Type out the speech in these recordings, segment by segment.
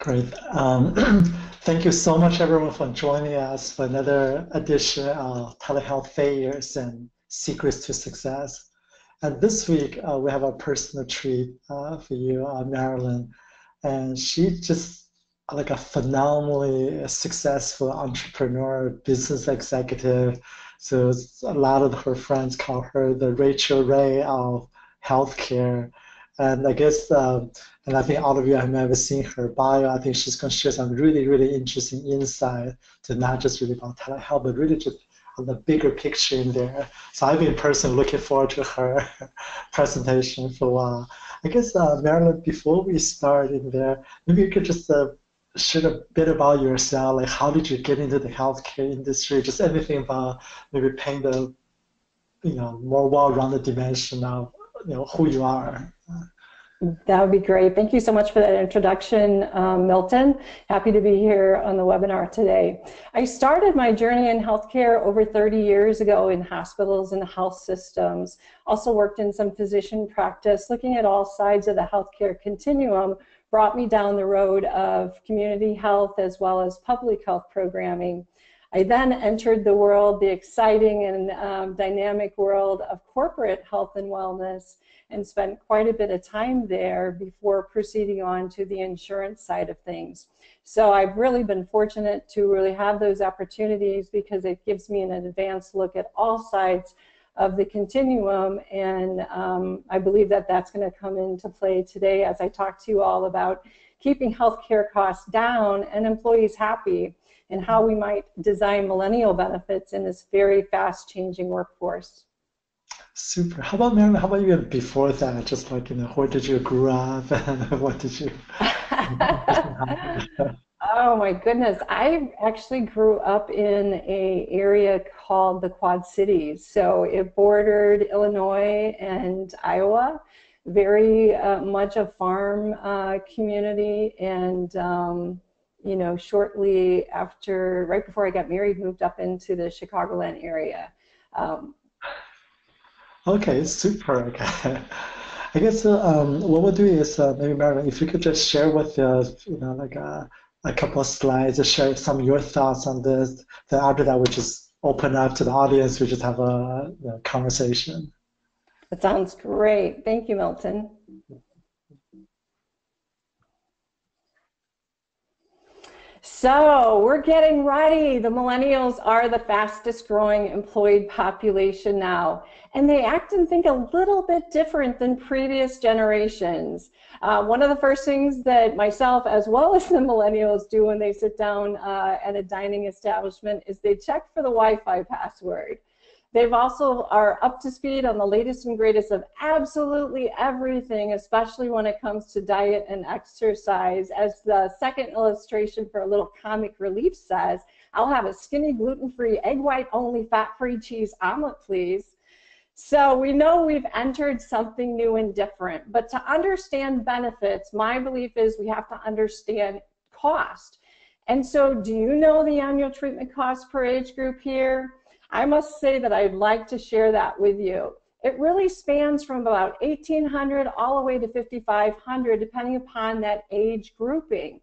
Great. Thank you so much, everyone, for joining us for another edition of Telehealth Failures and Secrets to Success. And this week, we have a personal treat for you, Marilyn. And she's just like a phenomenally successful entrepreneur, business executive. So a lot of her friends call her the Rachel Ray of healthcare. And I guess, and I think all of you have never seen her bio. I think she's going to share some really, really interesting insight to not just really about telehealth, but really just on the bigger picture in there. So I've been personally looking forward to her presentation for a while. I guess, Marilyn, before we start in there, maybe you could just share a bit about yourself. Like, how did you get into the healthcare industry? Just anything about maybe paint the, more well-rounded dimension of, who you are. That would be great. Thank you so much for that introduction, Milton. Happy to be here on the webinar today. I started my journey in healthcare over 30 years ago in hospitals and health systems. Also worked in some physician practice. Looking at all sides of the healthcare continuum brought me down the road of community health as well as public health programming. I then entered the exciting and dynamic world of corporate health and wellness, and spent quite a bit of time there before proceeding on to the insurance side of things. So I've really been fortunate to really have those opportunities because it gives me an advanced look at all sides of the continuum, and I believe that that's going to come into play today as I talk to you all about keeping healthcare costs down and employees happy, and how we might design millennial benefits in this very fast-changing workforce. Super. How about Marilyn? How about you before that? Just like, where did you grow up and what did you? Oh my goodness. I actually grew up in an area called the Quad Cities. So it bordered Illinois and Iowa, very much a farm community. And, shortly after, right before I got married, moved up into the Chicagoland area. Okay, super. Okay. I guess what we'll do is maybe Marilyn, if you could just share with us, like a couple of slides, just share some of your thoughts on this. Then after that, we just open up to the audience. We just have a conversation. That sounds great. Thank you, Milton. So we're getting ready. The millennials are the fastest growing employed population now, and they act and think a little bit different than previous generations. One of the first things that myself as well as the millennials do when they sit down at a dining establishment is they check for the Wi-Fi password. They've also are up to speed on the latest and greatest of absolutely everything, especially when it comes to diet and exercise. As the second illustration for a little comic relief says, I'll have a skinny, gluten-free, egg white only, fat-free cheese omelet, please. So we know we've entered something new and different, but to understand benefits, my belief is we have to understand cost. And so do you know the annual treatment cost per age group here? I must say that I'd like to share that with you. It really spans from about $1,800 all the way to $5,500 depending upon that age grouping.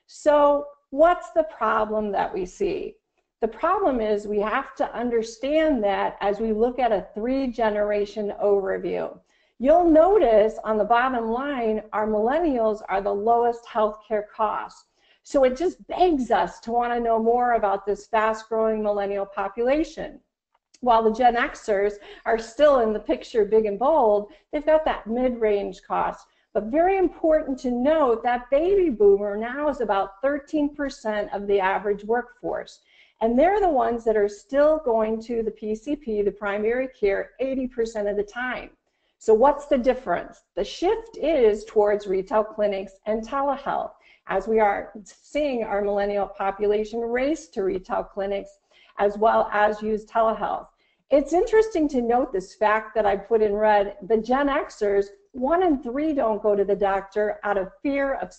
So what's the problem that we see? The problem is we have to understand that as we look at a 3-generation overview. You'll notice on the bottom line, our millennials are the lowest healthcare costs. So it just begs us to want to know more about this fast-growing millennial population. While the Gen Xers are still in the picture big and bold, they've got that mid-range cost. But very important to note that baby boomer now is about 13% of the average workforce. And they're the ones that are still going to the PCP, the primary care, 80% of the time. So what's the difference? The shift is towards retail clinics and telehealth, as we are seeing our millennial population race to retail clinics as well as use telehealth. It's interesting to note this fact that I put in red. The Gen Xers, 1 in 3 don't go to the doctor out of fear of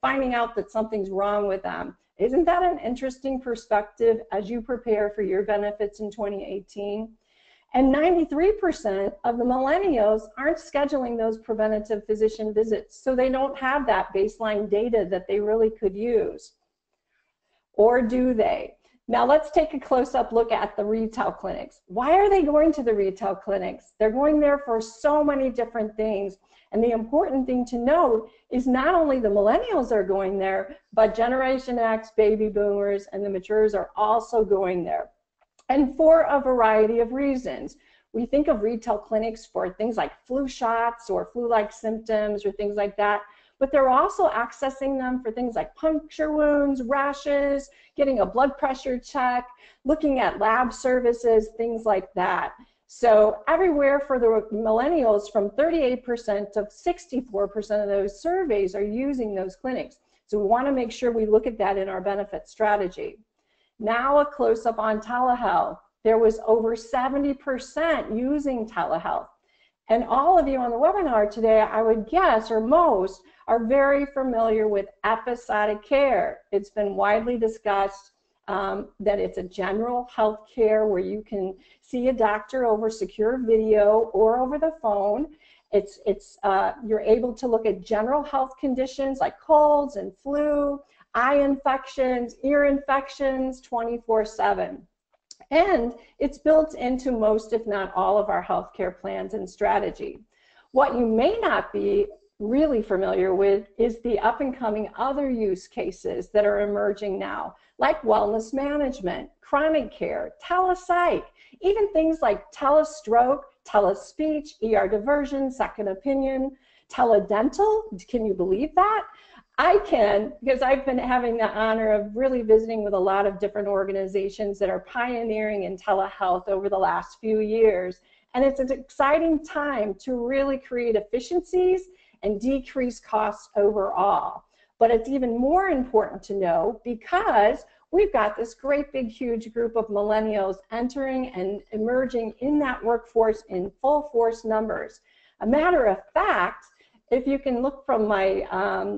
finding out that something's wrong with them. Isn't that an interesting perspective as you prepare for your benefits in 2018? And 93% of the millennials aren't scheduling those preventative physician visits, so they don't have that baseline data that they really could use. Or do they? Now let's take a close-up look at the retail clinics. Why are they going to the retail clinics? They're going there for so many different things. And the important thing to note is not only the millennials are going there, but Generation X, baby boomers, and the matures are also going there. And for a variety of reasons. We think of retail clinics for things like flu shots or flu-like symptoms or things like that, but they're also accessing them for things like puncture wounds, rashes, getting a blood pressure check, looking at lab services, things like that. So everywhere for the millennials, from 38% to 64% of those surveys are using those clinics. So we want to make sure we look at that in our benefit strategy. Now a close-up on telehealth. There was over 70% using telehealth. And all of you on the webinar today, I would guess, or most, are very familiar with episodic care. It's been widely discussed that it's a general health care where you can see a doctor over secure video or over the phone. You're able to look at general health conditions like colds and flu, eye infections, ear infections, 24/7. And it's built into most, if not all, of our healthcare plans and strategy. What you may not be really familiar with is the up-and-coming other use cases that are emerging now, like wellness management, chronic care, telepsych, even things like telestroke, telespeech, ER diversion, second opinion, teledental. Can you believe that? I can, because I've been having the honor of really visiting with a lot of different organizations that are pioneering in telehealth over the last few years. And it's an exciting time to really create efficiencies and decrease costs overall. But it's even more important to know because we've got this great big huge group of millennials entering and emerging in that workforce in full force numbers. A matter of fact, if you can look from my,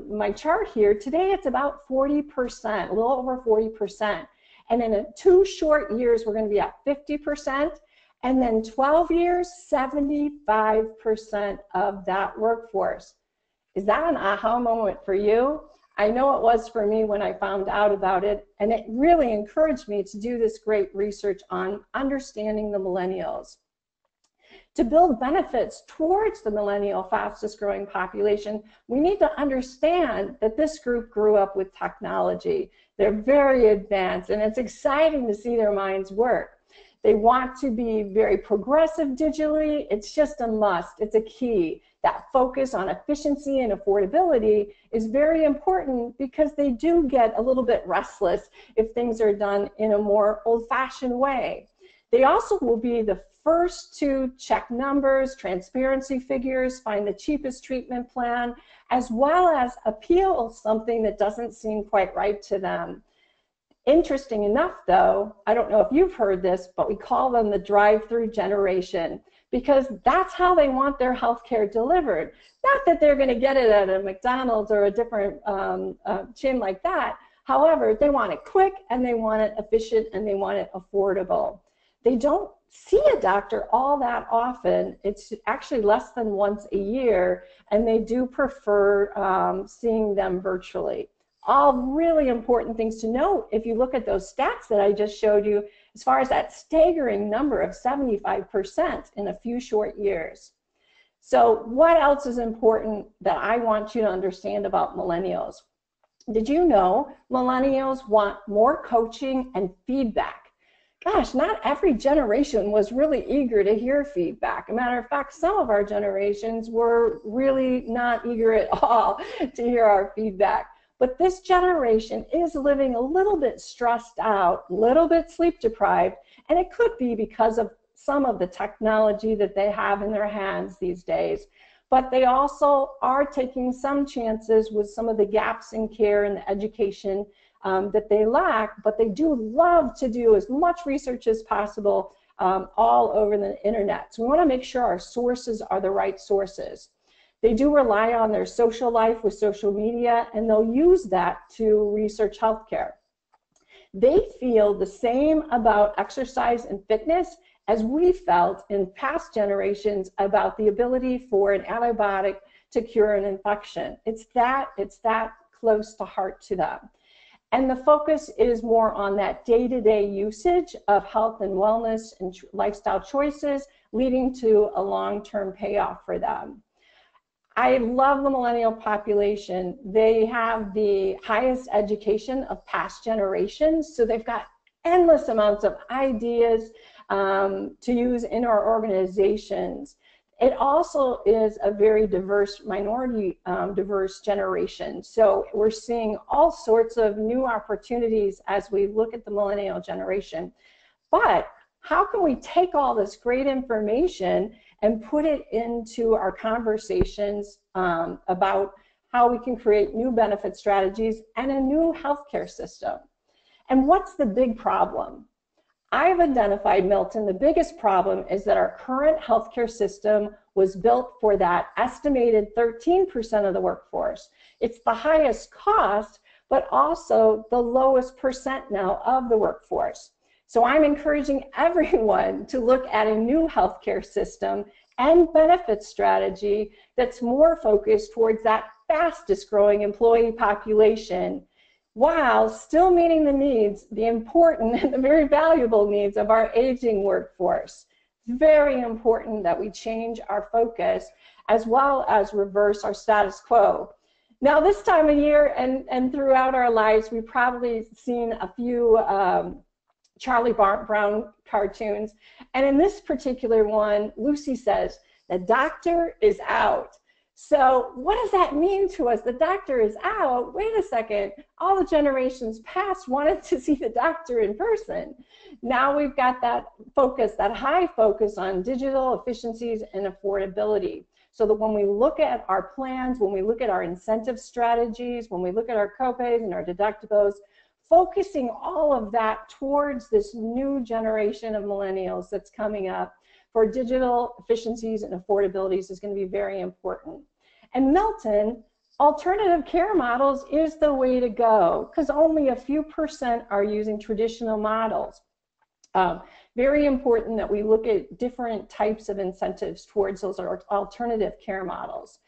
my chart here, today it's about 40%, a little over 40%. And in 2 short years, we're going to be at 50%. And then 12 years, 75% of that workforce. Is that an aha moment for you? I know it was for me when I found out about it. And it really encouraged me to do this great research on understanding the millennials. To build benefits towards the millennial fastest growing population, we need to understand that this group grew up with technology. They're very advanced, and it's exciting to see their minds work. They want to be very progressive digitally. It's just a must. It's a key. That focus on efficiency and affordability is very important because they do get a little bit restless if things are done in a more old-fashioned way. They also will be the first to check numbers, transparency figures, find the cheapest treatment plan, as well as appeal something that doesn't seem quite right to them. Interesting enough, though, I don't know if you've heard this, but we call them the drive-through generation because that's how they want their healthcare delivered. Not that they're going to get it at a McDonald's or a different chain like that. However, they want it quick and they want it efficient and they want it affordable. They don't see a doctor all that often. It's actually less than once a year, and they do prefer seeing them virtually. All really important things to note if you look at those stats that I just showed you as far as that staggering number of 75% in a few short years. So what else is important that I want you to understand about millennials? Did you know millennials want more coaching and feedback? Gosh, not every generation was really eager to hear feedback. As a matter of fact, some of our generations were really not eager at all to hear our feedback. But this generation is living a little bit stressed out, a little bit sleep deprived, and it could be because of some of the technology that they have in their hands these days. But they also are taking some chances with some of the gaps in care and the education that they lack, but they do love to do as much research as possible all over the internet. So we want to make sure our sources are the right sources. They do rely on their social life with social media, and they'll use that to research healthcare. They feel the same about exercise and fitness as we felt in past generations about the ability for an antibiotic to cure an infection. It's that close to heart to them. And the focus is more on that day-to-day usage of health and wellness and lifestyle choices, leading to a long-term payoff for them. I love the millennial population. They have the highest education of past generations, so they've got endless amounts of ideas to use in our organizations. It also is a very diverse, minority diverse generation. So we're seeing all sorts of new opportunities as we look at the millennial generation. But how can we take all this great information and put it into our conversations about how we can create new benefit strategies and a new healthcare system? And what's the big problem? I've identified, Milton, the biggest problem is that our current healthcare system was built for that estimated 13% of the workforce. It's the highest cost, but also the lowest percent now of the workforce. So I'm encouraging everyone to look at a new healthcare system and benefit strategy that's more focused towards that fastest growing employee population, while still meeting the needs, the important and the very valuable needs of our aging workforce. It's very important that we change our focus as well as reverse our status quo. Now, this time of year and throughout our lives, we've probably seen a few Charlie Brown cartoons. And in this particular one, Lucy says, "The doctor is out." So what does that mean to us? The doctor is out. Wait a second. All the generations past wanted to see the doctor in person. Now we've got that focus, that high focus on digital efficiencies and affordability. So that when we look at our plans, when we look at our incentive strategies, when we look at our copays and our deductibles, focusing all of that towards this new generation of millennials that's coming up for digital efficiencies and affordabilities is going to be very important. And Milton, alternative care models is the way to go because only a few % are using traditional models. Very important that we look at different types of incentives towards those alternative care models.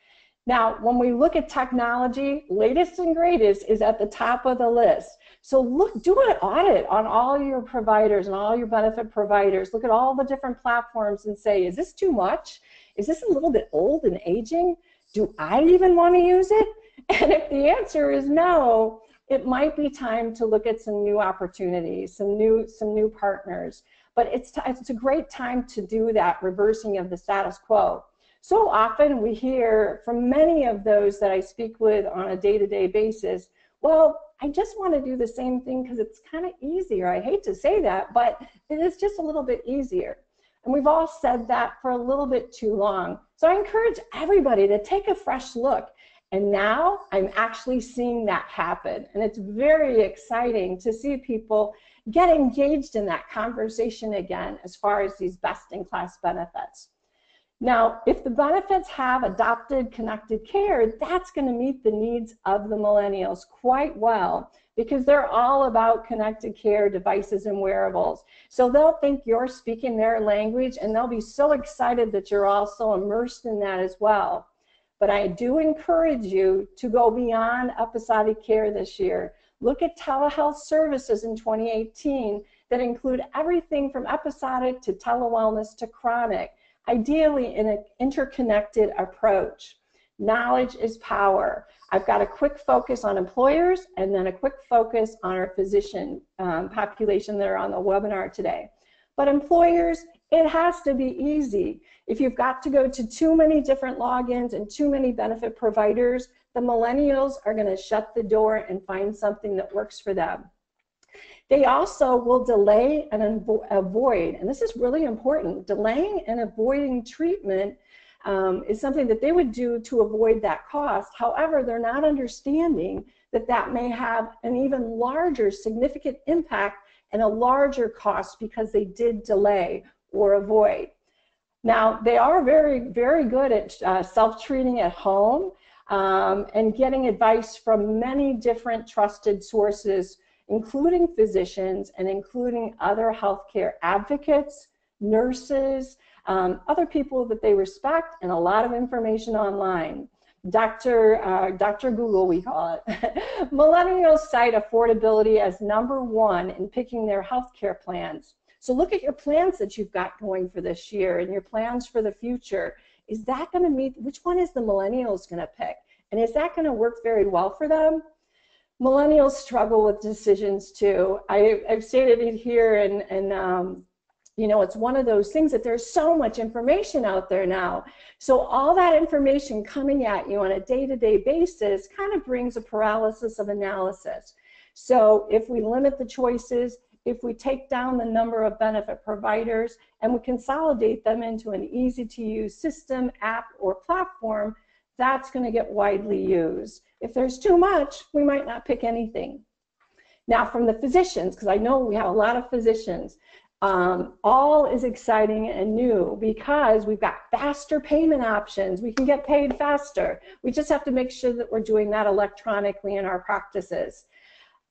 Now, when we look at technology, latest and greatest is at the top of the list. So do an audit on all your providers and all your benefit providers. Look at all the different platforms and say, is this too much? Is this a little bit old and aging? Do I even want to use it? And if the answer is no, it might be time to look at some new opportunities, some new partners. But it's a great time to do that reversing of the status quo. So often we hear from many of those that I speak with on a day-to-day basis, well, I just want to do the same thing because it's kind of easier. I hate to say that, but it is just a little bit easier. And we've all said that for a little bit too long. So I encourage everybody to take a fresh look. And now I'm actually seeing that happen. And it's very exciting to see people get engaged in that conversation again as far as these best-in-class benefits. Now, if the benefits have adopted connected care, that's going to meet the needs of the millennials quite well because they're all about connected care devices and wearables. So they'll think you're speaking their language and they'll be so excited that you're also immersed in that as well. But I do encourage you to go beyond episodic care this year. Look at telehealth services in 2018 that include everything from episodic to telewellness to chronic, ideally in an interconnected approach. Knowledge is power. I've got a quick focus on employers and then a quick focus on our physician population that are on the webinar today. But employers, it has to be easy. If you've got to go to too many different logins and too many benefit providers, the millennials are going to shut the door and find something that works for them. They also will delay and avoid, and this is really important, delaying and avoiding treatment is something that they would do to avoid that cost. However, they're not understanding that that may have an even larger significant impact and a larger cost because they did delay or avoid. Now, they are very, very good at self-treating at home and getting advice from many different trusted sources, including physicians and including other healthcare advocates, nurses, other people that they respect, and a lot of information online. Dr. Google, we call it. Millennials cite affordability as #1 in picking their healthcare plans. So look at your plans that you've got going for this year and your plans for the future. Is that going to meet, which one is the millennials going to pick? And is that going to work very well for them? Millennials struggle with decisions too. I've stated it here, and you know, it's one of those things that there's so much information out there now. So all that information coming at you on a day-to-day basis kind of brings a paralysis of analysis. So if we limit the choices, if we take down the number of benefit providers and we consolidate them into an easy-to-use system, app, or platform, that's going to get widely used. If there's too much, we might not pick anything. Now, from the physicians, because I know we have a lot of physicians, all is exciting and new because we've got faster payment options. We can get paid faster. We just have to make sure that we're doing that electronically in our practices.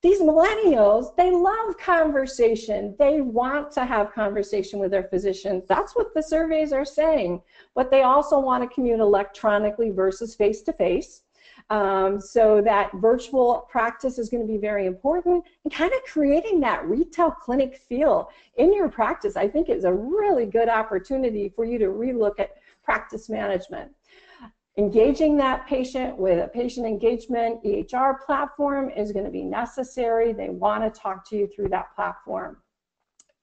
These millennials, they love conversation. They want to have conversation with their physicians. That's what the surveys are saying. But they also want to commute electronically versus face-to-face. So that virtual practice is going to be very important, and kind of creating that retail clinic feel in your practice, I think, is a really good opportunity for you to relook at practice management. Engaging that patient with a patient engagement EHR platform is going to be necessary. They want to talk to you through that platform.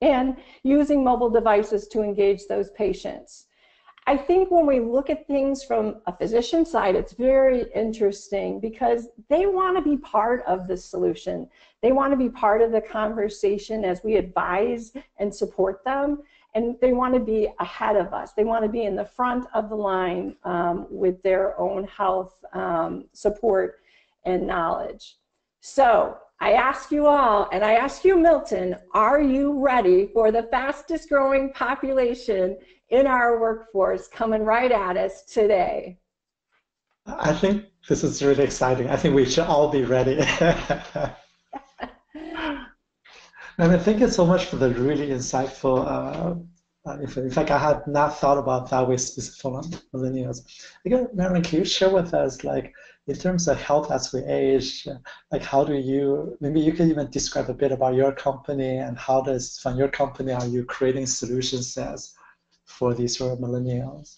And using mobile devices to engage those patients. I think when we look at things from a physician side, it's very interesting because they want to be part of the solution. They want to be part of the conversation as we advise and support them, and they want to be ahead of us. They want to be in the front of the line with their own health support and knowledge. So I ask you all, and I ask you, Milton, are you ready for the fastest growing population in our workforce coming right at us today? I think this is really exciting. I think we should all be ready. And thank you so much for the really insightful. In fact, I had not thought about that way specific for millennials. Again, Marilyn, can you share with us, like, in terms of health as we age, like, how do you, maybe you could even describe a bit about your company and how does, from your company, are you creating solution sets for these sort of millennials?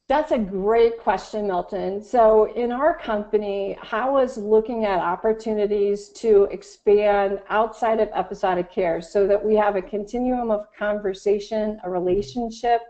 That's a great question, Milton. So in our company, how is looking at opportunities to expand outside of episodic care so that we have a continuum of conversation, a relationship,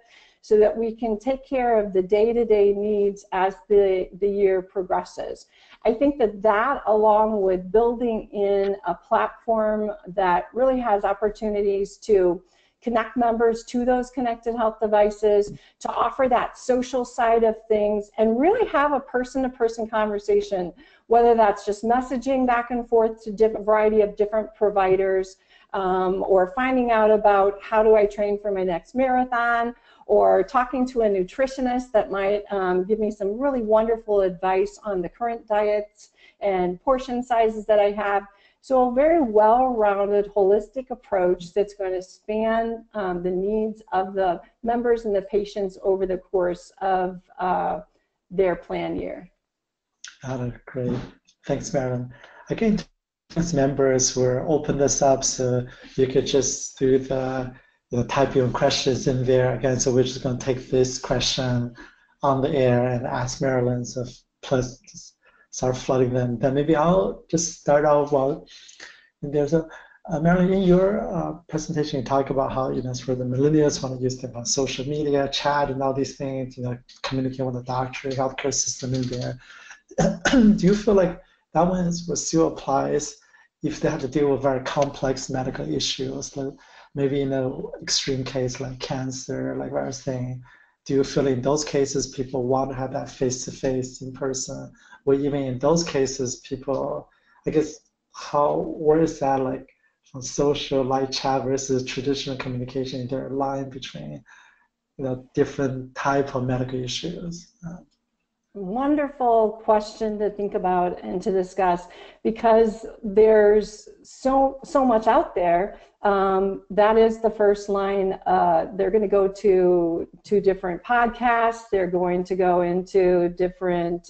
so that we can take care of the day-to-day needs as the year progresses. I think that along with building in a platform that really has opportunities to connect members to those connected health devices, to offer that social side of things, and really have a person-to-person conversation, whether that's just messaging back and forth to a variety of different providers, or finding out about how do I train for my next marathon, or talking to a nutritionist that might give me some really wonderful advice on the current diets and portion sizes that I have. So a very well-rounded, holistic approach that's going to span the needs of the members and the patients over the course of their plan year. Great. Thanks, Marilyn. Again, thanks members who open this up so you could just do the type your questions in there. Again, so we're just going to take this question on the air and ask Marilyn, so plus start flooding them. Then maybe I'll just start out. Well, there's a Marilyn, in your presentation, you talk about how sort of the millennials want to use them on social media, chat, and all these things. Communicate with the doctor, healthcare system in there. Do you feel like that one still applies if they have to deal with very complex medical issues, like maybe in an extreme case like cancer, like I was saying? Do you feel in those cases people want to have that face-to-face in person? Or even in those cases, people, I guess, where is that, like, from social light chat versus traditional communication? Is there a line between, different type of medical issues? wonderful question to think about and to discuss, because there's so much out there. That is the first line. They're going to go to different podcasts. They're going to go into different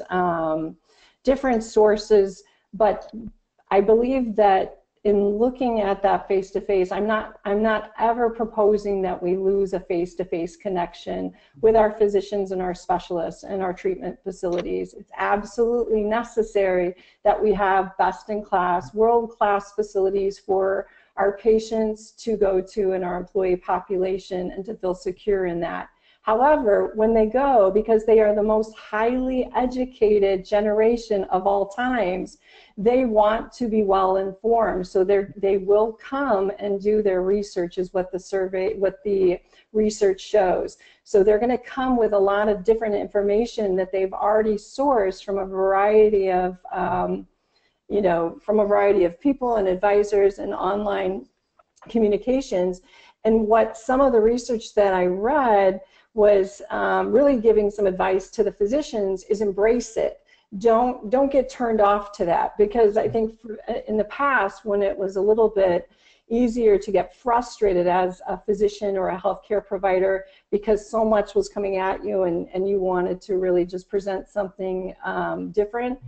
different sources. But I believe that in looking at that face-to-face, I'm not ever proposing that we lose a face-to-face connection with our physicians and our specialists and our treatment facilities. It's absolutely necessary that we have best-in-class, world-class facilities for our patients to go to and our employee population, and to feel secure in that. However, when they go, because they are the most highly educated generation of all times, they want to be well informed. So they will come and do their research, is what the research shows. So they're going to come with a lot of different information that they've already sourced from a variety of from a variety of people and advisors and online communications. And what some of the research that I read was really giving some advice to the physicians is embrace it. Don't get turned off to that, because I think in the past, when it was a little bit easier to get frustrated as a physician or a healthcare provider because so much was coming at you and you wanted to really just present something different,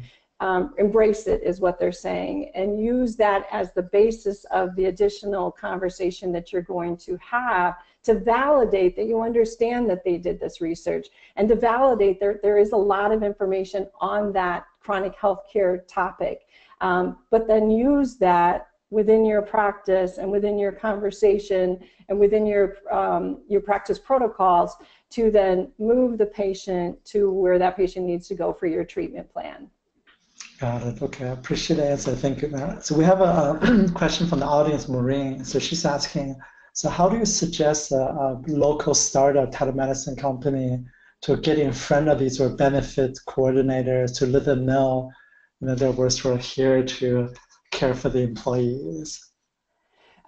embrace it is what they're saying, and use that as the basis of the additional conversation that you're going to have, to validate that you understand that they did this research, and to validate there is a lot of information on that chronic health care topic. But then use that within your practice and within your conversation and within your practice protocols to then move the patient to where that patient needs to go for your treatment plan. Got it. Okay, I appreciate the answer. Thank you, Matt. So we have a question from the audience, Maureen. So she's asking, so how do you suggest a local startup telemedicine company to get in front of these or benefit coordinators to let them know, that we're sort of here to care for the employees?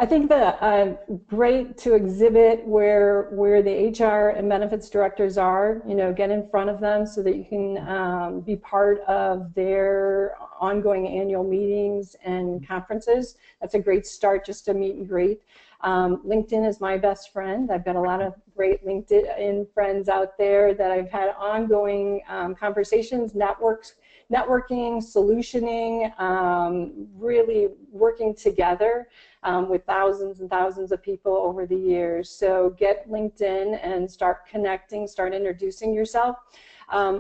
I think that great to exhibit where the HR and benefits directors are, get in front of them so that you can be part of their ongoing annual meetings and conferences. That's a great start, just to meet and greet. LinkedIn is my best friend. I've got a lot of great LinkedIn friends out there that I've had ongoing conversations, networking, solutioning, really working together with thousands and thousands of people over the years. So get LinkedIn and start connecting, start introducing yourself.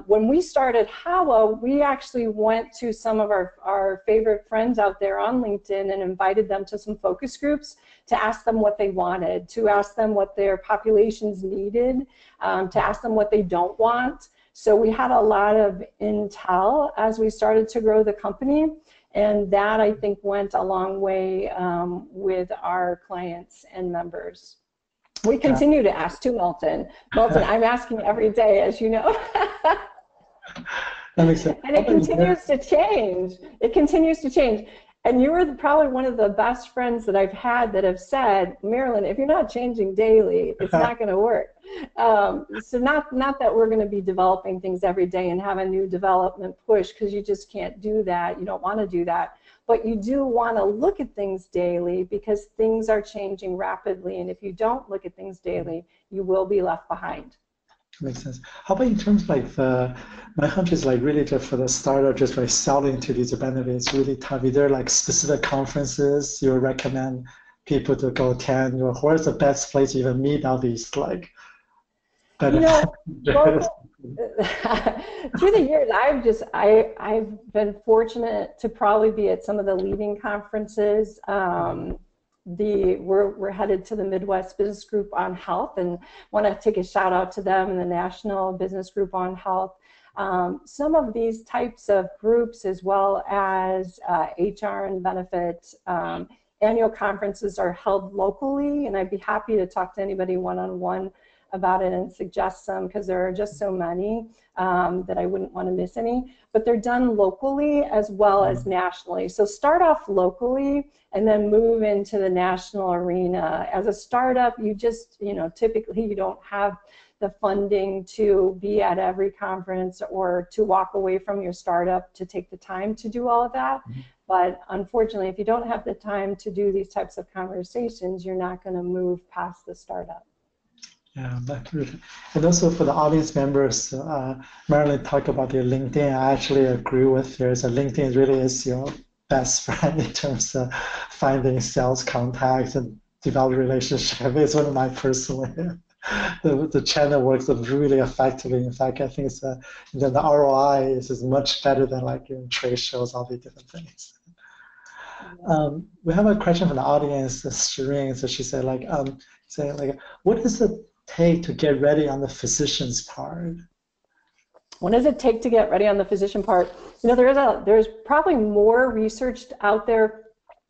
When we started HAWA, we actually went to some of our favorite friends out there on LinkedIn and invited them to some focus groups to ask them what they wanted, to ask them what their populations needed, to ask them what they don't want. So we had a lot of intel as we started to grow the company, and that, I think, went a long way with our clients and members. We continue to ask too, Milton. Milton, I'm asking every day, as you know. That makes sense. And it continues to change. It continues to change. And you were probably one of the best friends that I've had that have said, Marilyn, if you're not changing daily, it's not going to work. So not that we're going to be developing things every day and have a new development push, because you just can't do that. You don't want to do that. But you do want to look at things daily, because things are changing rapidly. And if you don't look at things daily, you will be left behind. Makes sense. How about in terms of like my hunch is like really just for the startup, just like selling to these benefits, really tough. Is there like specific conferences you would recommend people to go attend, or where's the best place to even meet all these like benefits? Through the years, I've been fortunate to probably be at some of the leading conferences. We're headed to the Midwest Business Group on Health, and want to take a shout out to them and the National Business Group on Health. Some of these types of groups, as well as HR and benefits, annual conferences are held locally, and I'd be happy to talk to anybody one-on-one about it and suggest some, because there are just so many that I wouldn't want to miss any. But they're done locally as well as nationally. So start off locally and then move into the national arena. As a startup, you just, typically you don't have the funding to be at every conference or to walk away from your startup to take the time to do all of that. But unfortunately, if you don't have the time to do these types of conversations, you're not going to move past the startup. Yeah, and also for the audience members, Marilyn talked about your LinkedIn. I actually agree with her. So LinkedIn really is your best friend in terms of finding sales contacts and develop relationship. It's one of my personal. The channel works really effectively. In fact, I think it's the ROI is much better than like in trade shows, all these different things. We have a question from the audience, Shireen. So she said, what does it take to get ready on the physician's part? What does it take to get ready on the physician part? You know, there's probably more research out there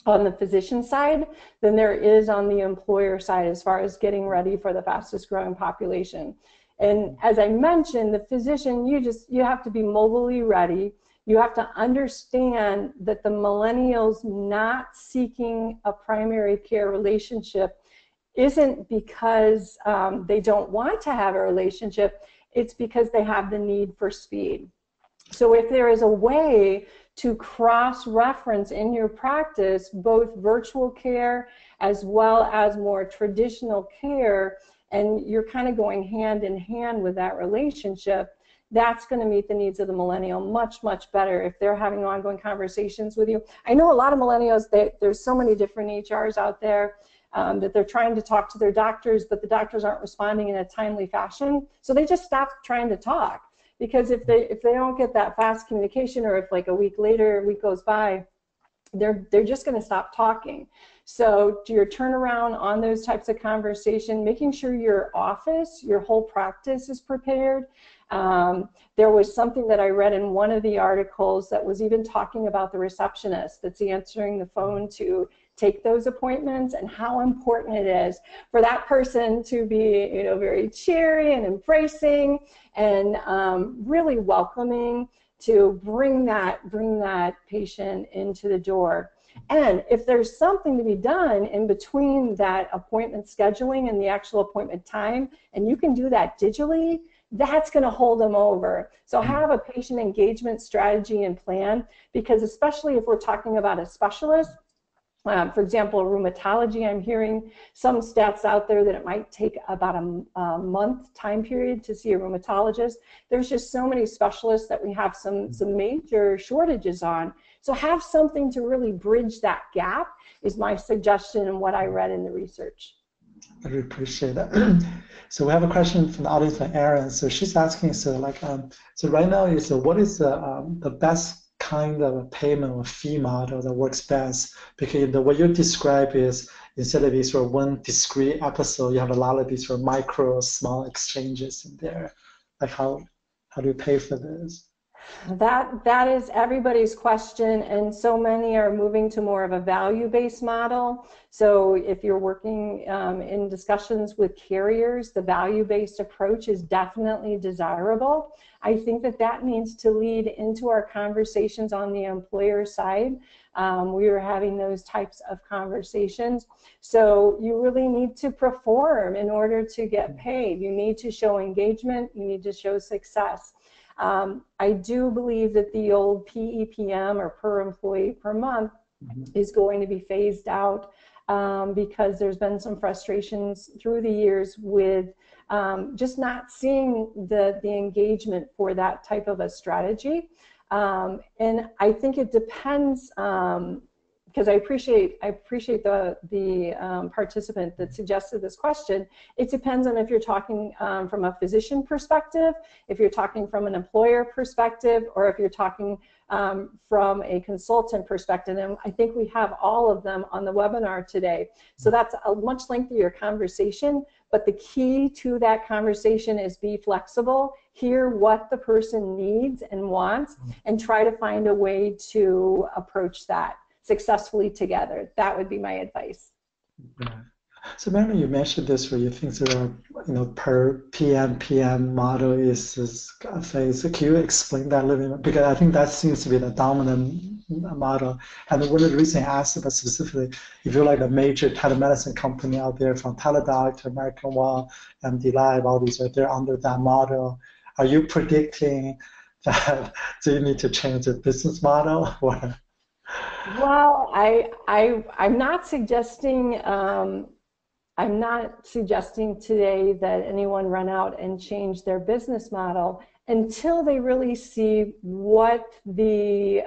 on the physician side than there is on the employer side as far as getting ready for the fastest growing population. And as I mentioned, the physician, you have to be mobilely ready. You have to understand that the millennials not seeking a primary care relationship isn't because they don't want to have a relationship, it's because they have the need for speed. So if there is a way to cross-reference in your practice both virtual care as well as more traditional care, and you're kind of going hand in hand with that relationship, that's going to meet the needs of the millennial much, much better if they're having ongoing conversations with you. I know a lot of millennials, there's so many different HRs out there that they're trying to talk to their doctors, but the doctors aren't responding in a timely fashion. So they just stop trying to talk, because if they don't get that fast communication, or if like a week goes by, they're just going to stop talking. So to your turnaround on those types of conversation, making sure your office, your whole practice is prepared. There was something that I read in one of the articles that was even talking about the receptionist that's answering the phone to take those appointments, and how important it is for that person to be, you know, very cheery and embracing and really welcoming to bring that patient into the door. And if there's something to be done in between that appointment scheduling and the actual appointment time, and you can do that digitally, that's going to hold them over. So have a patient engagement strategy and plan, because especially if we're talking about a specialist, for example, rheumatology, I'm hearing some stats out there that it might take about a month time period to see a rheumatologist. There's just so many specialists that we have some major shortages on. So have something to really bridge that gap is my suggestion and what I read in the research. I really appreciate that. So we have a question from the audience from Erin. So she's asking, so right now what is the best kind of a payment or fee model that works best? Because what you describe is, instead of these sort of one discrete episode, you have a lot of these sort of micro, small exchanges in there. Like how do you pay for this? That is everybody's question, and so many are moving to more of a value-based model. So if you're working in discussions with carriers, the value-based approach is definitely desirable. I think that needs to lead into our conversations on the employer side. We were having those types of conversations. So you really need to perform in order to get paid. You need to show engagement. You need to show success. I do believe that the old PEPM, or per employee per month, is going to be phased out because there's been some frustrations through the years with just not seeing the engagement for that type of a strategy. And I think it depends, because I appreciate the participant that suggested this question. It depends on if you're talking from a physician perspective, if you're talking from an employer perspective, or if you're talking from a consultant perspective. And I think we have all of them on the webinar today. So that's a much lengthier conversation, but the key to that conversation is be flexible, hear what the person needs and wants, and try to find a way to approach that successfully together. That would be my advice. Right. So Mary, you mentioned this where you think there are, per PM model is a phase. So can you explain that a little bit? Because I think that seems to be the dominant model. And one of the reasons I asked about specifically, if you're like a major telemedicine company out there, from Teladoc to American One, MD Live, all these, they're under that model. Are you predicting that do you need to change the business model? Or? Well, I'm not suggesting today that anyone run out and change their business model until they really see what the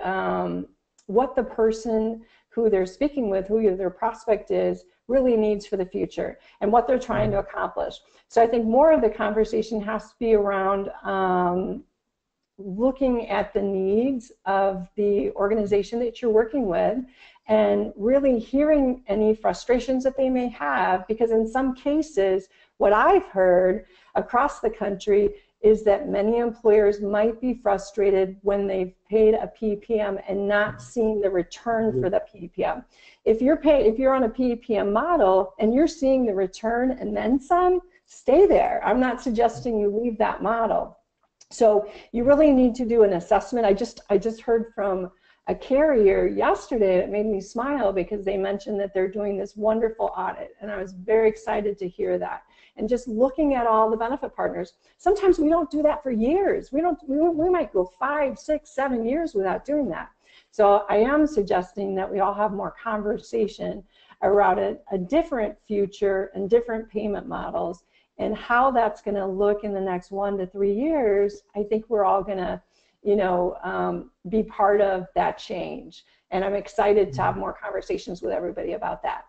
person who they're speaking with, who their prospect is, really needs for the future and what they're trying to accomplish. So I think more of the conversation has to be around looking at the needs of the organization that you're working with and really hearing any frustrations that they may have, because in some cases, what I've heard across the country is that many employers might be frustrated when they've paid a PEPM and not seeing the return for the PEPM. If you're on a PEPM model and you're seeing the return and then some, stay there. I'm not suggesting you leave that model. So you really need to do an assessment. I just heard from a carrier yesterday that made me smile because they mentioned that they're doing this wonderful audit, and I was very excited to hear that. And just looking at all the benefit partners, sometimes we don't do that for years. We might go 5, 6, 7 years without doing that. So I am suggesting that we all have more conversation around a different future and different payment models, and how that's going to look in the next 1 to 3 years. I think we're all going to, be part of that change. And I'm excited to have more conversations with everybody about that.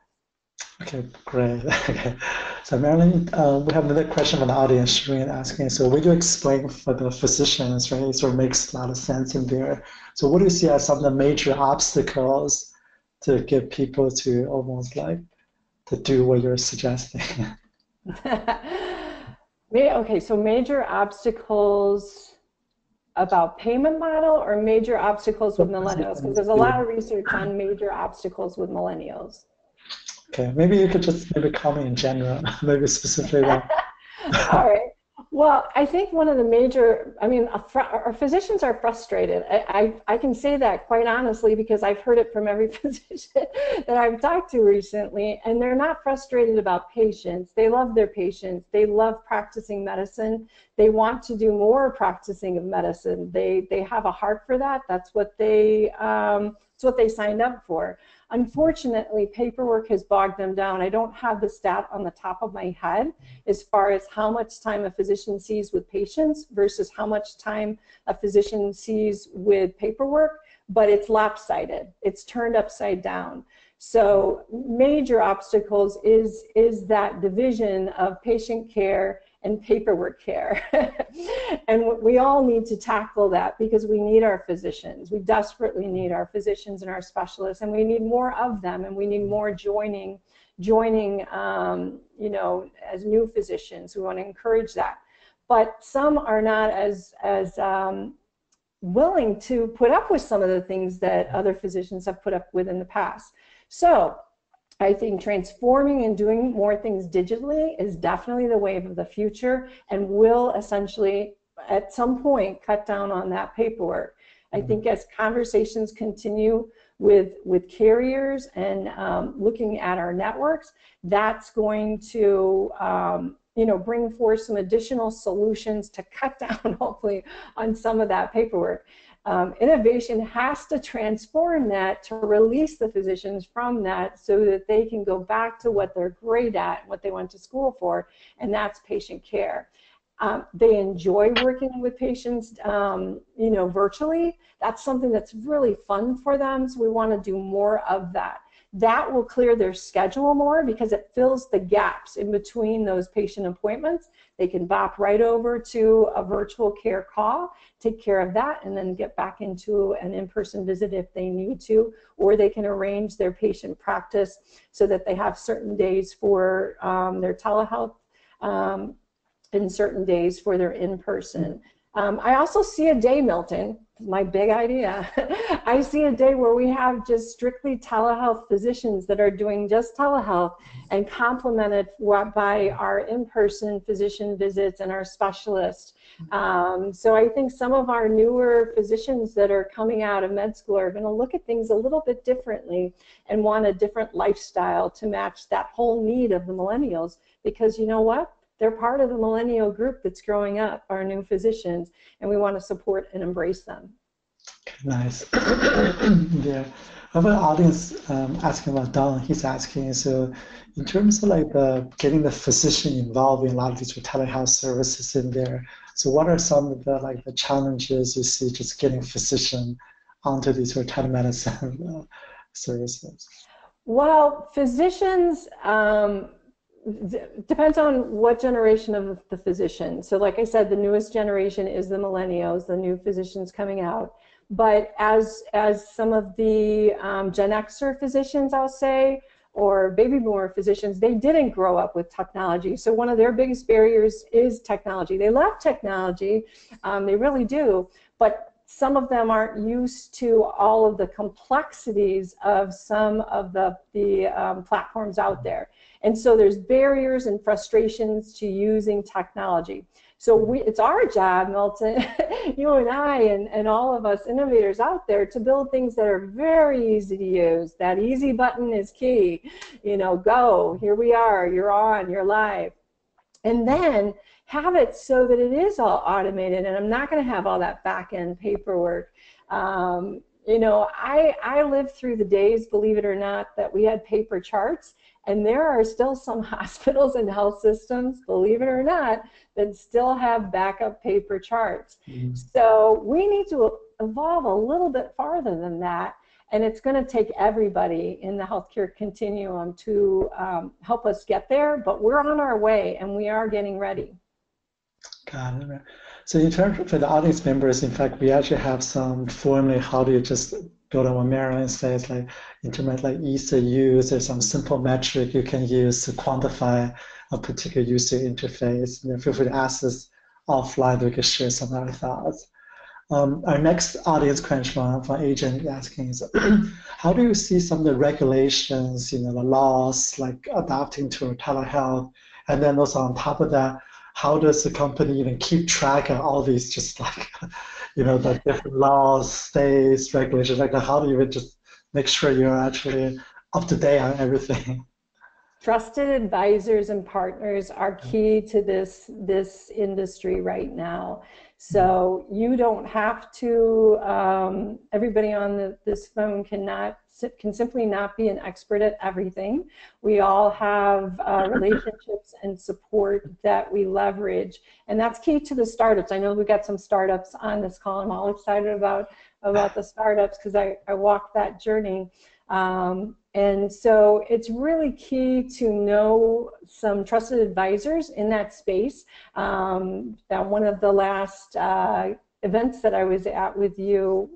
Okay, great. Okay. So Marilyn, we have another question from the audience, Shereen, asking, so would you explain for the physicians, right? It sort of makes a lot of sense in there. So what do you see as some of the major obstacles to get people to almost like to do what you're suggesting? Okay, so major obstacles about payment model or major obstacles with millennials? Because there's a lot of research on major obstacles with millennials. Okay, maybe you could just maybe comment in general, maybe specifically one. All right. Well, I think one of the major, our physicians are frustrated. I can say that quite honestly because I've heard it from every physician that I've talked to recently, and they're not frustrated about patients. They love their patients. They love practicing medicine. They want to do more practicing of medicine. They have a heart for that. That's what they signed up for. Unfortunately, paperwork has bogged them down. I don't have the stat on the top of my head as far as how much time a physician sees with patients versus how much time a physician sees with paperwork, but it's lopsided. It's turned upside down. So major obstacles is that division of patient care and paperwork care. And we all need to tackle that because we need our physicians. We desperately need our physicians and our specialists, and we need more of them, and we need more joining as new physicians. We want to encourage that. But some are not as willing to put up with some of the things that other physicians have put up with in the past. So I think transforming and doing more things digitally is definitely the wave of the future and will essentially, at some point, cut down on that paperwork. I think as conversations continue with carriers and looking at our networks, that's going to bring forth some additional solutions to cut down, hopefully, on some of that paperwork. Innovation has to transform that to release the physicians from that so that they can go back to what they're great at, what they went to school for, and that's patient care. They enjoy working with patients, virtually. That's something that's really fun for them, so we want to do more of that. That will clear their schedule more because it fills the gaps in between those patient appointments. They can bop right over to a virtual care call, take care of that, and then get back into an in-person visit if they need to, or they can arrange their patient practice so that they have certain days for their telehealth and certain days for their in-person. I also see a day, Milton, my big idea. I see a day where we have just strictly telehealth physicians that are doing just telehealth and complemented by our in-person physician visits and our specialists. So I think some of our newer physicians that are coming out of med school are going to look at things a little bit differently and want a different lifestyle to match that whole need of the millennials, because you know what? They're part of the millennial group that's growing up, our new physicians, and we want to support and embrace them. Nice. Yeah. I have an audience asking about Don. He's asking, so in terms of like getting the physician involved in a lot of these telehealth services in there, so what are some of the like the challenges you see just getting physician onto these telemedicine services? Well, physicians, depends on what generation of the physician. So like I said, the newest generation is the millennials, the new physicians coming out. But as some of the Gen Xer physicians, I'll say, or baby boomer physicians, they didn't grow up with technology. So one of their biggest barriers is technology. They love technology, they really do, but some of them aren't used to all of the complexities of some of the platforms out there. And so there's barriers and frustrations to using technology. So it's our job, Milton, you and I and all of us innovators out there, to build things that are very easy to use. That easy button is key. You know, go, here we are, you're on, you're live. And then have it so that it is all automated, and I'm not going to have all that back-end paperwork. You know, I lived through the days, believe it or not, that we had paper charts, and there are still some hospitals and health systems, believe it or not, that still have backup paper charts. Mm-hmm. So we need to evolve a little bit farther than that, and it's going to take everybody in the healthcare continuum to help us get there, but we're on our way, and we are getting ready. Got it. So in terms of the audience members, in fact, we actually have some formula how do you just go to what Marilyn says, like in terms of like ease of use, there's some simple metric you can use to quantify a particular user interface. And feel free to ask us offline, we can share some of our thoughts. Our next audience question from Agent asking is, how do you see some of the regulations, the laws, like adapting to telehealth, and then also on top of that, how does the company even keep track of all these just like, the different laws, states, regulations, like how do you even just make sure you're actually up to date on everything? Trusted advisors and partners are key to this industry right now. So you don't have to, everybody on this phone can simply not be an expert at everything. We all have relationships and support that we leverage, and that's key to the startups. I know we've got some startups on this call. I'm all excited about the startups because I walked that journey. And so it's really key to know some trusted advisors in that space. One of the last events that I was at with you,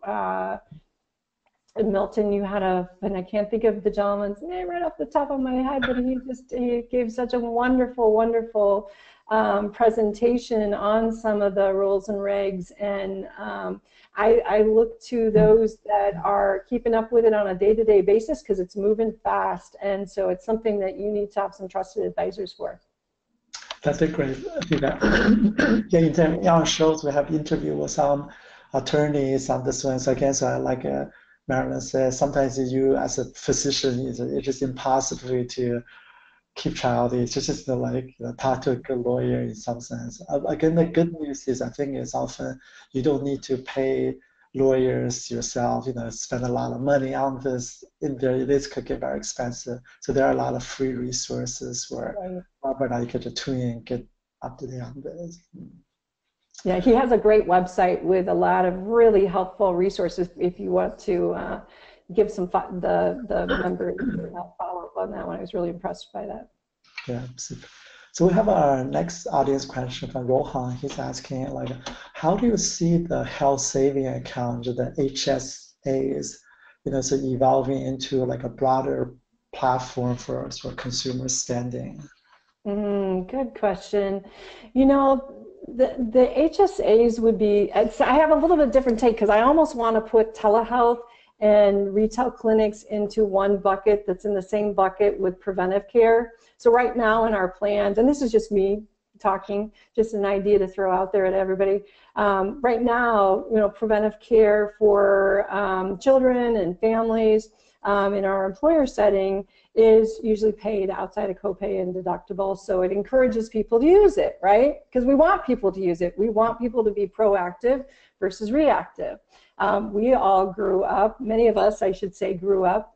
Milton, you had and I can't think of the gentleman's name right off the top of my head, but he gave such a wonderful, wonderful presentation on some of the rules and regs, and I look to those that are keeping up with it on a day-to-day basis because it's moving fast, and so it's something that you need to have some trusted advisors for. That's a great feedback. Yeah, in our shows we have interview with some attorneys on this one. So again, like Marilyn says, sometimes you as a physician, it's just impossible to keep track of it. It's just talk to a good lawyer in some sense. Again, the good news is I think it's often you don't need to pay lawyers yourself, spend a lot of money on this. In there, this could get very expensive. So there are a lot of free resources where Robert and I could tune in and get up to date on this. Yeah, he has a great website with a lot of really helpful resources if you want to give some the members follow up on that one. I was really impressed by that. Yeah, super. So we have our next audience question from Rohan. He's asking, how do you see the health saving account, the HSAs, so evolving into a broader platform for consumer spending? Good question. the HSAs would be, I have a little bit different take because I almost want to put telehealth and retail clinics into one bucket that's in the same bucket with preventive care. So right now in our plans, and this is just me talking, just an idea to throw out there at everybody. Right now, preventive care for children and families in our employer setting is usually paid outside of copay and deductible, so it encourages people to use it, right? Because we want people to use it. We want people to be proactive versus reactive. We all grew up, many of us, I should say, grew up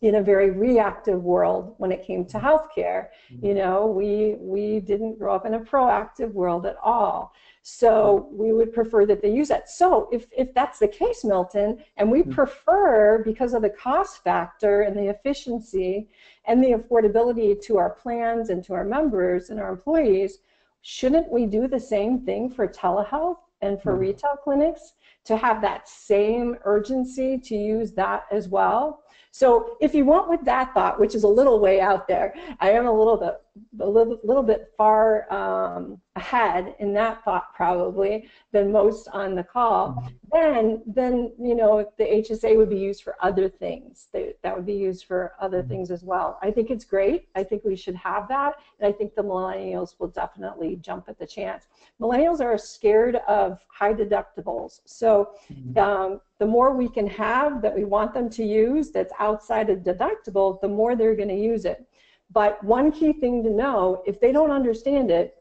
in a very reactive world when it came to healthcare. We didn't grow up in a proactive world at all. So we would prefer that they use that. So if that's the case, Milton, and we prefer, because of the cost factor and the efficiency and the affordability to our plans and to our members and our employees, shouldn't we do the same thing for telehealth and for retail clinics to have that same urgency to use that as well? So if you went with that thought, which is a little way out there, I am a little bit far ahead in that thought probably than most on the call, then the HSA would be used for other things. That would be used for other things as well. I think it's great. I think we should have that, and I think the millennials will definitely jump at the chance. Millennials are scared of high deductibles, so the more we can have that we want them to use that's outside of deductible, the more they're going to use it. But one key thing to know, if they don't understand it,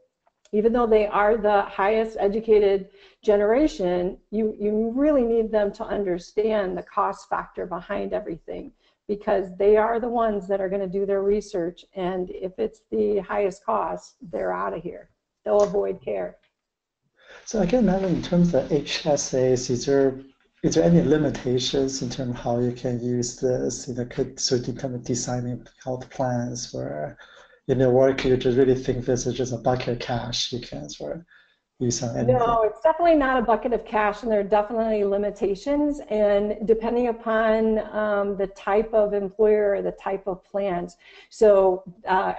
even though they are the highest educated generation, you really need them to understand the cost factor behind everything, because they are the ones that are going to do their research, and if it's the highest cost, they're out of here. They'll avoid care. So again, in terms of HSAs, is there any limitations in terms of how you can use this? Could you kind of designing health plans where work you just really think this is just a bucket of cash you can sort of use on anything? No, it's definitely not a bucket of cash, and there are definitely limitations, and depending upon the type of employer or the type of plans. So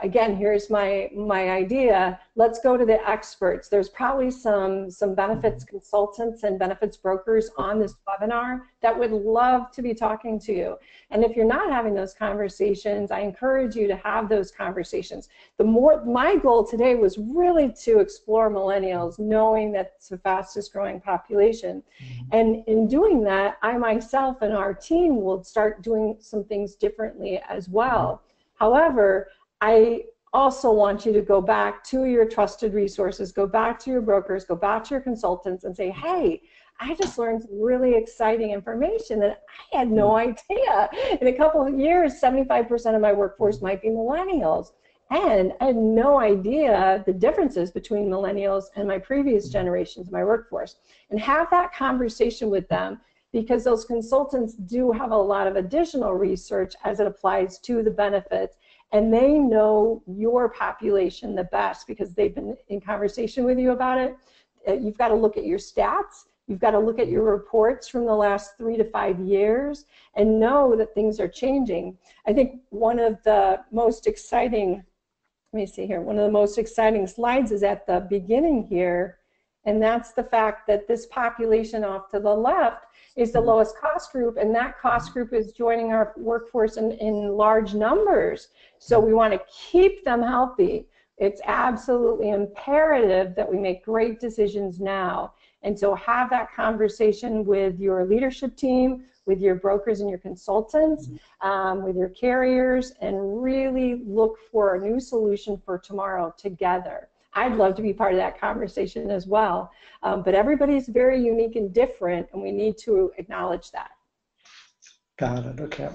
again, here's my idea. Let's go to the experts. There's probably some benefits consultants and benefits brokers on this webinar that would love to be talking to you. And if you're not having those conversations, I encourage you to have those conversations. My goal today was really to explore millennials, knowing that it's the fastest growing population. And in doing that, I myself and our team will start doing some things differently as well. However, I also want you to go back to your trusted resources, go back to your brokers, go back to your consultants and say, hey, I just learned some really exciting information that I had no idea. In a couple of years, 75% of my workforce might be millennials. And I had no idea the differences between millennials and my previous generations of my workforce. And have that conversation with them, because those consultants do have a lot of additional research as it applies to the benefits. And they know your population the best because they've been in conversation with you about it. You've got to look at your stats. You've got to look at your reports from the last 3 to 5 years and know that things are changing. I think one of the most exciting, let me see here, one of the most exciting slides is at the beginning here, and that's the fact that this population off to the left is the lowest cost group, and that cost group is joining our workforce in large numbers. So we want to keep them healthy. It's absolutely imperative that we make great decisions now. And so have that conversation with your leadership team, with your brokers and your consultants, with your carriers, and really look for a new solution for tomorrow together. I'd love to be part of that conversation as well. But everybody's very unique and different, and we need to acknowledge that. Got it. Okay.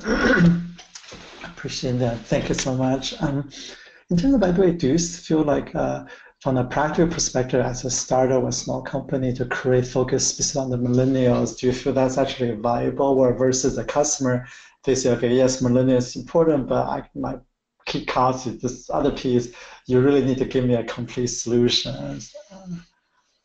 Appreciate that. Thank you so much. In terms of, by the way, do you feel like from a practical perspective, as a startup or a small company, to create focus specifically on the millennials, do you feel that's actually viable, or versus a customer, they say, okay, yes, millennials is important, but my key cost is this other piece. You really need to give me a complete solution.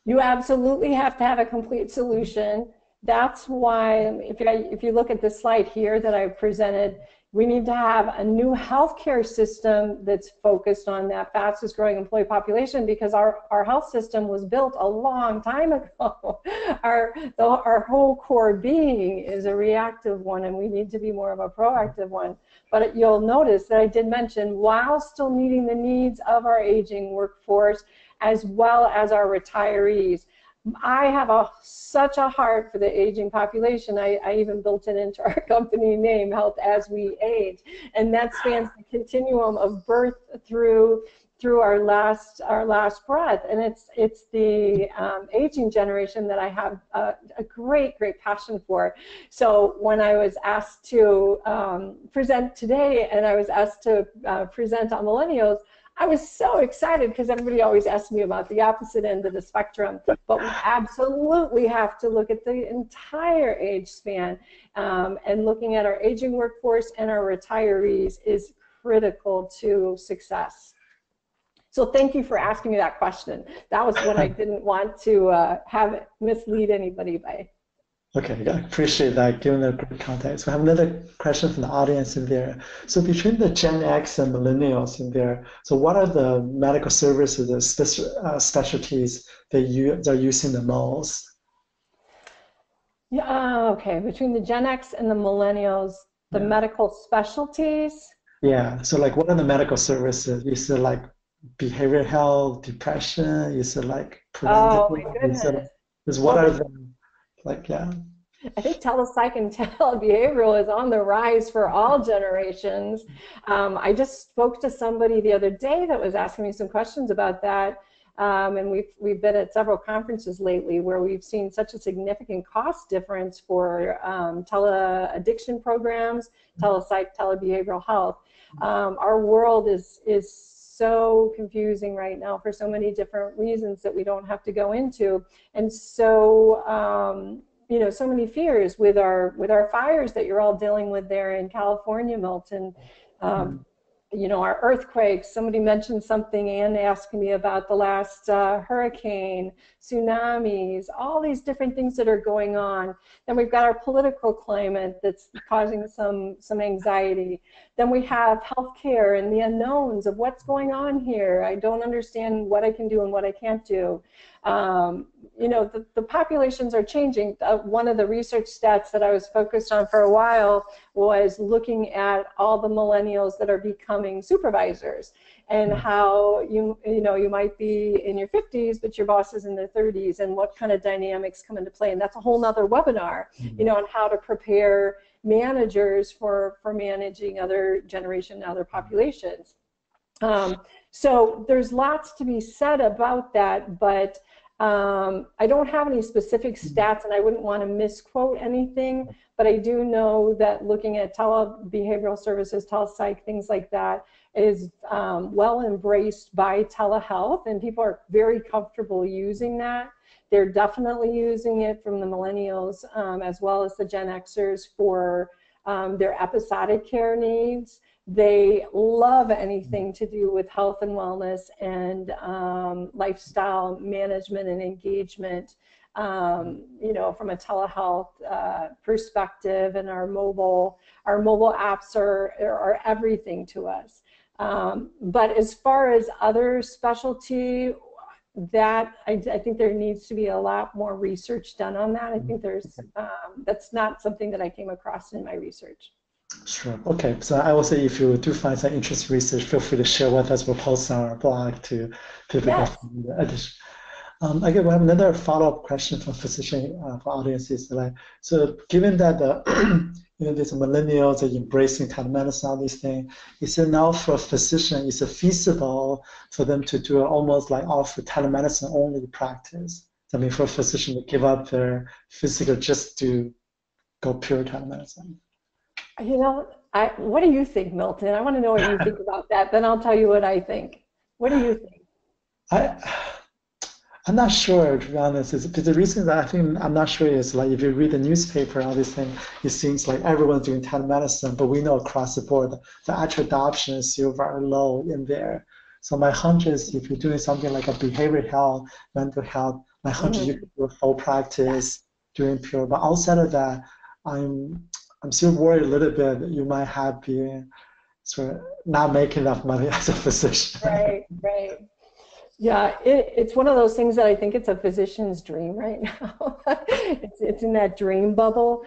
You absolutely have to have a complete solution. That's why, if you look at this slide here that I presented, We need to have a new healthcare system that's focused on that fastest growing employee population, because our health system was built a long time ago. Our whole core being is a reactive one, and we need to be more of a proactive one. But you'll notice that I did mention, while still meeting the needs of our aging workforce as well as our retirees. I have such a heart for the aging population. I even built it into our company name, Health as We Age, and that spans the continuum of birth through our last breath. And it's the aging generation that I have a great passion for. So when I was asked to present today, and I was asked to present on millennials, I was so excited, because everybody always asks me about the opposite end of the spectrum, but we absolutely have to look at the entire age span, and looking at our aging workforce and our retirees is critical to success. So thank you for asking me that question. That was what I didn't want to have mislead anybody by. Okay, I appreciate that, given the great context. We have another question from the audience in there. So between the Gen X and millennials in there, so what are the medical services, the specialties that they're using the most? Yeah, okay, between the Gen X and the millennials, the medical specialties. Yeah, so like what are the medical services? Is it like behavioral health, depression? Is it like Oh preventative? my goodness. What are the, like, I think telepsych and telebehavioral is on the rise for all generations. I just spoke to somebody the other day that was asking me some questions about that. And we've been at several conferences lately where we've seen such a significant cost difference for tele-addiction programs, telepsych, telebehavioral health. Our world is so confusing right now for so many different reasons that we don't have to go into, and so you know, so many fears with our fires that you're all dealing with there in California, Milton. You know, our earthquakes. Somebody mentioned something, Anne asked me about the last hurricane, tsunamis, all these different things that are going on. Then we've got our political climate that's causing some anxiety. Then we have healthcare and the unknowns of what's going on here. I don't understand what I can do and what I can't do. You know, the populations are changing. One of the research stats that I was focused on for a while was looking at all the millennials that are becoming supervisors, and how you know, you might be in your 50s, but your boss is in their 30s, and what kind of dynamics come into play. And that's a whole nother webinar, you know, on how to prepare managers for managing other generation, other populations. So there's lots to be said about that, but I don't have any specific stats, and I wouldn't want to misquote anything, but I do know that looking at telebehavioral services, telepsych, things like that, is well embraced by telehealth, and people are very comfortable using that. They're definitely using it from the millennials as well as the Gen Xers for their episodic care needs. They love anything to do with health and wellness and lifestyle management and engagement, you know, from a telehealth perspective. And our mobile apps are everything to us. But as far as other specialty, that I think there needs to be a lot more research done on that. I think there's that's not something that I came across in my research. Sure. Okay. So I will say, if you do find some interesting research, feel free to share with us. We'll post on our blog to people Yes. get the addition. Again, we have another follow-up question from physician for audiences. Like, so given that the you know, these millennials are embracing telemedicine, all these things, is it now for a physician, is it feasible for them to do almost like offer telemedicine only practice? I mean, for a physician to give up their physical just to go pure telemedicine? You know, what do you think, Milton? I want to know what you think about that. Then I'll tell you what I think. What do you think? I'm not sure, to be honest. The reason that I think I'm not sure is, like, if you read the newspaper, all these things, it seems like everyone's doing telemedicine, but we know across the board the actual adoption is still very low in there. So my hunch is, if you're doing something like a behavioral health, mental health, my hunch is you could do a full practice doing pure. But outside of that, I'm still worried a little bit that you might have been sort of not making enough money as a physician. Right, right. Yeah, it's one of those things that I think it's a physician's dream right now. It's in that dream bubble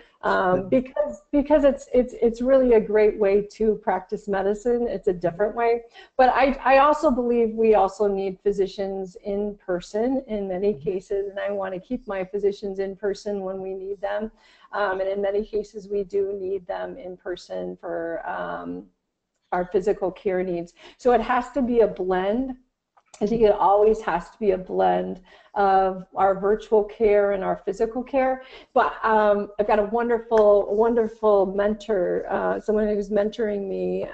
because it's really a great way to practice medicine. It's a different way, but I also believe we also need physicians in person in many cases, and I want to keep my physicians in person when we need them. And in many cases, we do need them in person for our physical care needs. So it has to be a blend. I think it always has to be a blend of our virtual care and our physical care. But I've got a wonderful mentor, someone who's mentoring me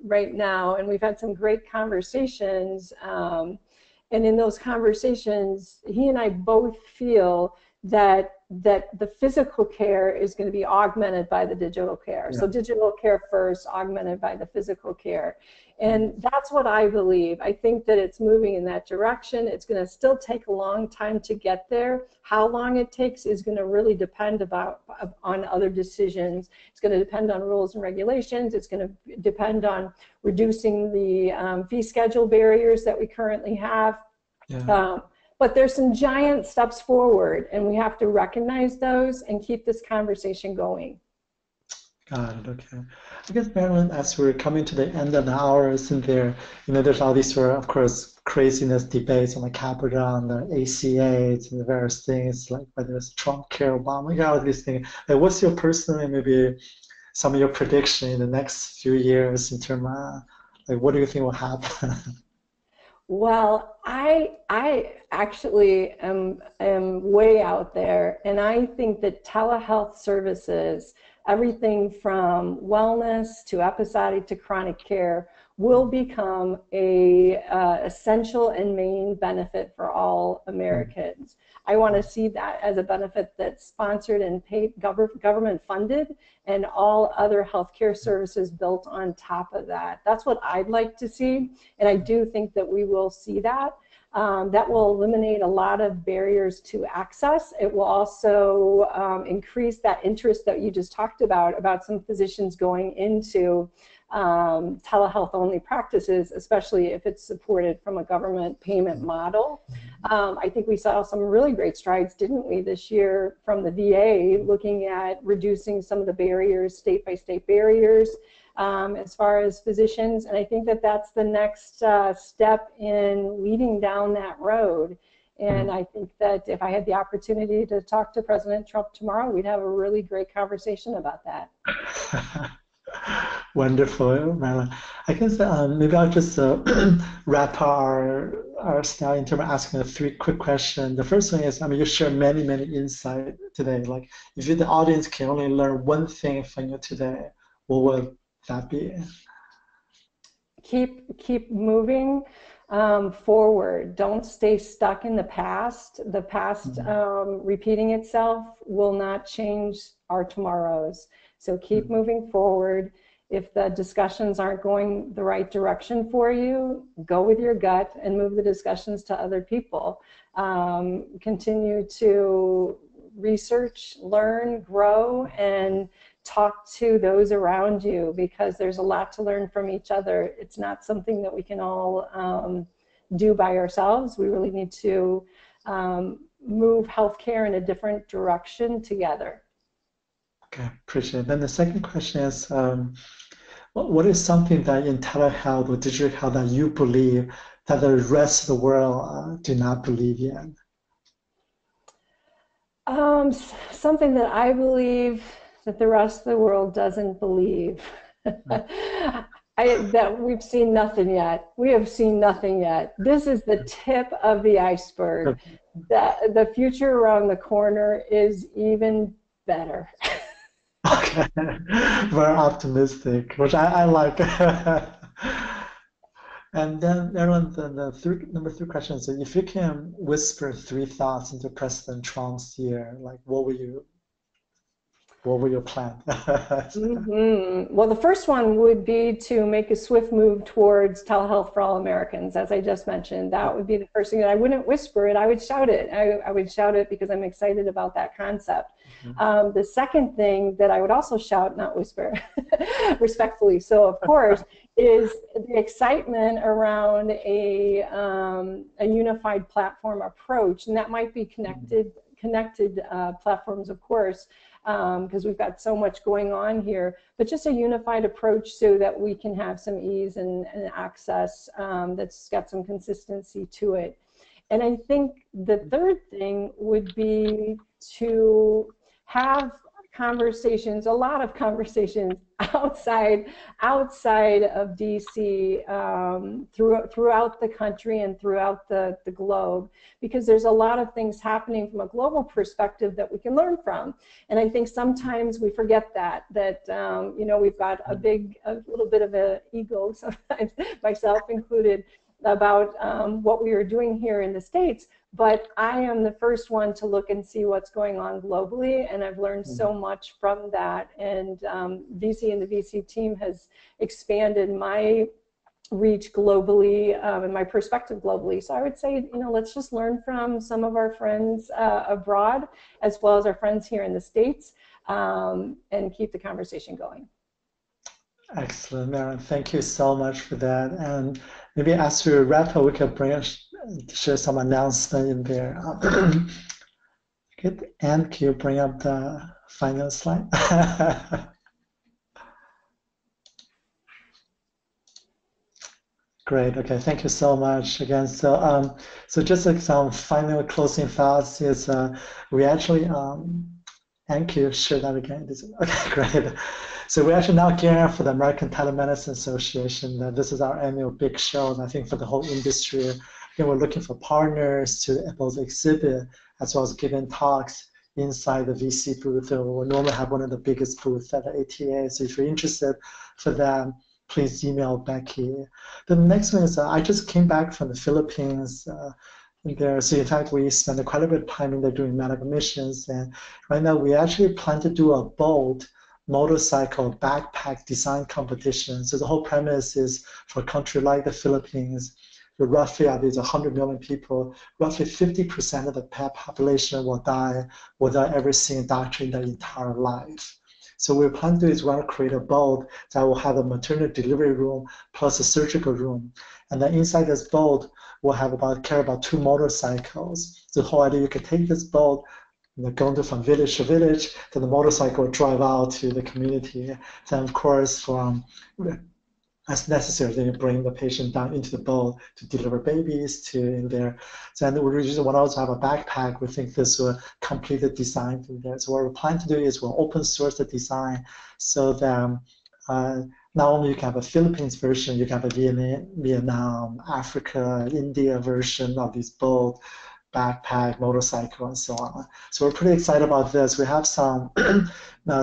right now, and we've had some great conversations. And in those conversations, he and I both feel that the physical care is going to be augmented by the digital care. Yeah. So digital care first, augmented by the physical care. And that's what I believe. I think that it's moving in that direction. It's going to still take a long time to get there. How long it takes is going to really depend on other decisions. It's going to depend on rules and regulations. It's going to depend on reducing the fee schedule barriers that we currently have. Yeah. But there's some giant steps forward, and we have to recognize those and keep this conversation going. Got it. Okay. I guess, Marilyn, as we're coming to the end of the hour, isn't there, there's all these sort of course, craziness debates on the Capitol, on the ACA, and the various things, like whether it's Trump care, Obama, all these things. Like, what's your personal, maybe some of your prediction in the next few years in terms of, like, what do you think will happen? Well, I actually am way out there, and I think that telehealth services, everything from wellness to episodic to chronic care, will become a essential and main benefit for all Americans. I want to see that as a benefit that's sponsored and paid, government funded, and all other healthcare services built on top of that. That's what I'd like to see, and I do think that we will see that. That will eliminate a lot of barriers to access. It will also increase that interest that you just talked about some physicians going into telehealth only practices, especially if it's supported from a government payment model. I think we saw some really great strides, didn't we, this year from the VA, looking at reducing some of the barriers, state-by-state barriers, as far as physicians. And I think that that's the next step in leading down that road. And I think that if I had the opportunity to talk to President Trump tomorrow, we'd have a really great conversation about that. Wonderful, Marilyn. I guess maybe I'll just wrap our style in terms of asking 3 quick questions. The first one is, you shared many insights today. Like, if the audience can only learn one thing from you today, what would that be? Keep moving forward. Don't stay stuck in the past. The past repeating itself will not change our tomorrows. So keep moving forward. If the discussions aren't going the right direction for you, go with your gut and move the discussions to other people. Continue to research, learn, grow, and talk to those around you, because there's a lot to learn from each other. It's not something that we can all do by ourselves. We really need to move healthcare in a different direction together. Okay, appreciate it. Then the second question is, what is something that in telehealth or digital health that you believe that the rest of the world do not believe yet? Something that I believe that the rest of the world doesn't believe. That we've seen nothing yet. We have seen nothing yet. This is the tip of the iceberg. The future around the corner is even better. Okay, very optimistic, which I like. And then, Aaron, number 3 question is, if you can whisper 3 thoughts into President Trump's ear, like, what would you what were your plans? Well, the first one would be to make a swift move towards telehealth for all Americans, as I just mentioned. That would be the first thing. That I wouldn't whisper it, I would shout it. I would shout it because I'm excited about that concept. The second thing that I would also shout, not whisper, respectfully so, of course, is the excitement around a unified platform approach. And that might be connected platforms, of course, because we've got so much going on here, but just a unified approach so that we can have some ease and access that's got some consistency to it. And I think the third thing would be to have conversations, a lot of conversations outside of DC, throughout the country and throughout the globe, because there's a lot of things happening from a global perspective that we can learn from. And I think sometimes we forget that you know, we've got a little bit of an ego sometimes, myself included, about what we are doing here in the States, but I am the first one to look and see what's going on globally, and I've learned so much from that. And VSee and the VSee team has expanded my reach globally and my perspective globally. So I would say, you know, let's just learn from some of our friends abroad, as well as our friends here in the States, and keep the conversation going. Excellent, Marilyn. Thank you so much for that. And maybe as we wrap up, we can share some announcement in there. Good. And can you bring up the final slide? Great. Okay. Thank you so much again. So, so just like some final closing thoughts is, we actually, and can you share that again? Okay, great. So we're actually now gearing up for the American Telemedicine Association. This is our annual big show, and I think for the whole industry, again, we're looking for partners to both exhibit as well as giving talks inside the VSee booth. We normally have one of the biggest booths at the ATA. So if you're interested for that, please email Becky. The next one is I just came back from the Philippines. There, so in fact, we spent quite a bit of time in there doing medical missions, and right now we actually plan to do a bold motorcycle backpack design competition. So the whole premise is for a country like the Philippines, roughly there's 100 million people, roughly 50% of the population will die without ever seeing a doctor in their entire life. So what we plan to do is we want to create a boat that will have a maternal delivery room plus a surgical room. And then inside this boat, we'll have carry about 2 motorcycles. The whole idea, you can take this boat, going from village to village, then the motorcycle will drive out to the community. Then of course, as necessary, then you bring the patient down into the boat to deliver babies to in there. So and we just want to also have a backpack. We think this will complete the design from there. So what we plan to do is we'll open source the design so that not only you can have a Philippines version, you can have a Vietnam, Africa, India version of this boat, backpack, motorcycle, and so on. So we're pretty excited about this. We have some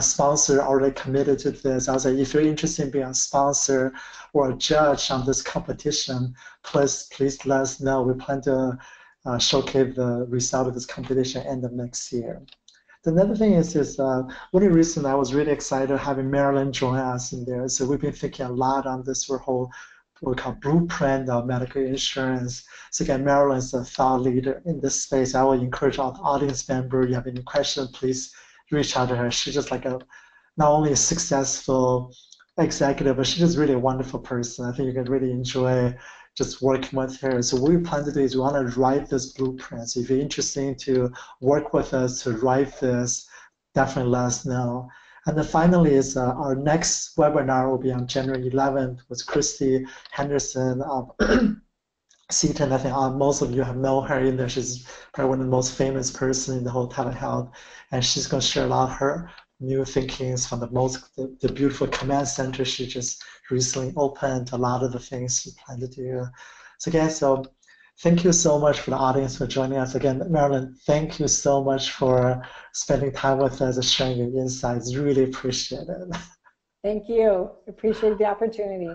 sponsor already committed to this. I was like, if you're interested in being a sponsor or a judge on this competition, please let us know. We plan to showcase the result of this competition end of next year. Another thing is one of the reasons I was really excited having Marilyn join us in there. So we've been thinking a lot on this whole what we call blueprint of medical insurance. So again, Marilyn is a thought leader in this space. I will encourage all the audience members, you have any questions, please reach out to her. She's just like not only a successful executive, but she's just really a wonderful person. I think you can really enjoy just working with her. So what we plan to do is we want to write this blueprint. So if you're interested to work with us to write this, definitely let us know. And then finally is our next webinar will be on January 11th with Christy Henderson of Seaton. I think most of you have known her in there. She's probably one of the most famous person in the whole telehealth. And she's going to share a lot of her new thinkings from the beautiful command center she just recently opened, a lot of the things she planned to do. So again, thank you so much for the audience for joining us. Again, Marilyn, thank you so much for spending time with us and sharing your insights. Really appreciate it. Thank you. Appreciate the opportunity.